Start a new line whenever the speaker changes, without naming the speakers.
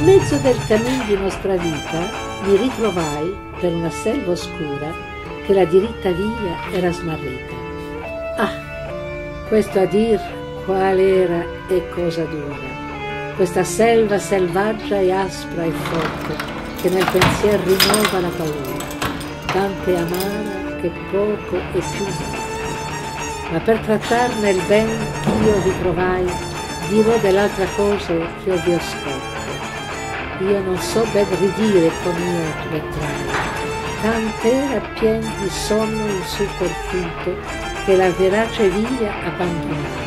mezzo del cammin di nostra vita mi ritrovai per una selva oscura che la diritta via era smarrita. Ah, questo a dir qual era e cosa dura, questa selva selvaggia e aspra e forte che nel pensier rinnova la paura, tanto è amara che poco e più dura. Ma per trattarne il ben ch'io vi trovai, dirò dell'altra cose che io vi ho scorto. Io non so ben ridire com'io tu entrai, tant'era pien di sonno il suo cor tutto, che la verace via abbandonai.